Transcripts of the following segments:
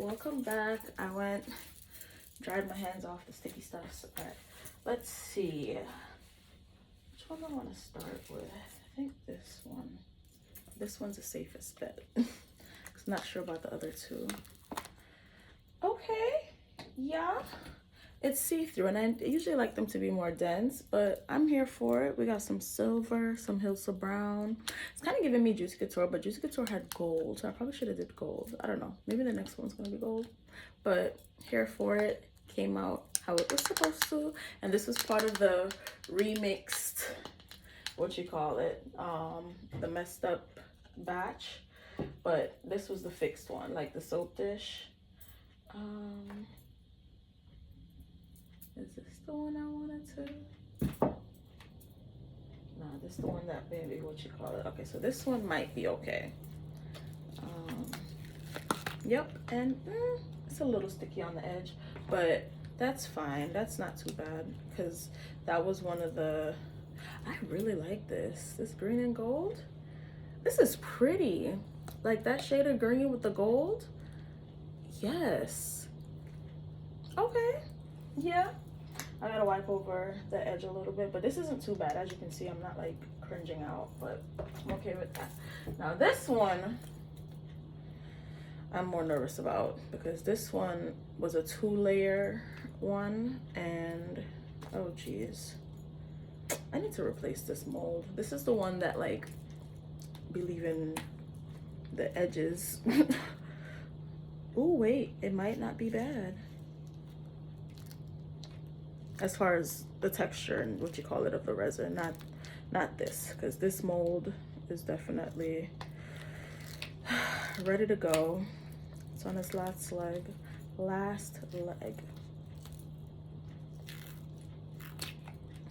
welcome back. I went, dried my hands off the sticky stuff. So, all right, let's see. Which one do I want to start with? I think this one. This one's the safest bet. I'm not sure about the other two. Okay, yeah. It's see-through, and I usually like them to be more dense, but I'm here for it. We got some silver, some Hilsa Brown. It's kind of giving me Juicy Couture, but Juicy Couture had gold, so I probably should have did gold. I don't know. Maybe the next one's going to be gold, but here for it. Came out how it was supposed to, and this was part of the remixed, what you call it, the messed up batch, but this was the fixed one, like the soap dish. Is this the one I wanted to? No, this is the one that maybe, what you call it. Okay, so this one might be okay. Yep, and it's a little sticky on the edge, but that's fine. That's not too bad, because that was one of the, I really like this green and gold. This is pretty. Like that shade of green with the gold. Yes. Okay. Yeah. I gotta wipe over the edge a little bit, but this isn't too bad. As you can see, I'm not like cringing out, but I'm okay with that. Now this one, I'm more nervous about, because this one was a 2-layer one, and oh geez, I need to replace this mold. This is the one that like be leaving the edges. Oh wait, it might not be bad as far as the texture and what you call it of the resin. Not this, because this mold is definitely ready to go. It's on its last leg.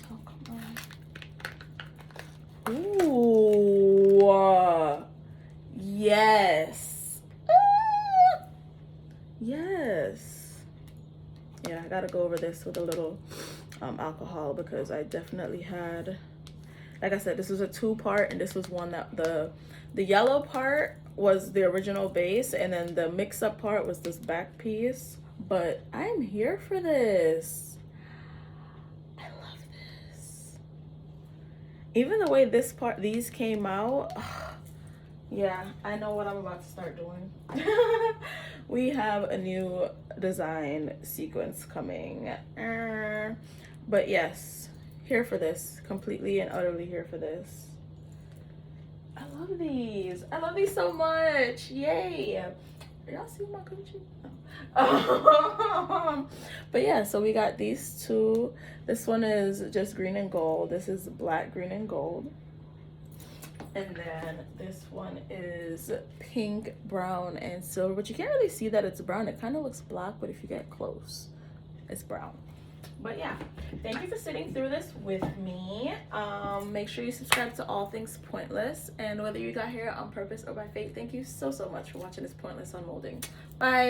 Oh, come on. Ooh, yes. Yes. Yeah, I gotta go over this with a little alcohol, because I definitely had, like I said, this was a 2-part, and this was one that the yellow part was the original base, and then the mix-up part was this back piece. But I'm here for this. I love this. Even the way these came out, yeah, I know what I'm about to start doing. We have a new design sequence coming. But yes, here for this. Completely and utterly here for this. I love these. I love these so much. Yay. Are y'all seeing my coochie? No. But yeah, so we got these two. This one is just green and gold. This is black, green, and gold. And then this one is pink, brown, and silver. But you can't really see that it's brown. It kind of looks black, but if you get close, it's brown. But yeah, thank you for sitting through this with me. Make sure you subscribe to All Things Pointless. And whether you got here on purpose or by fate, thank you so much for watching this pointless unmolding. Bye.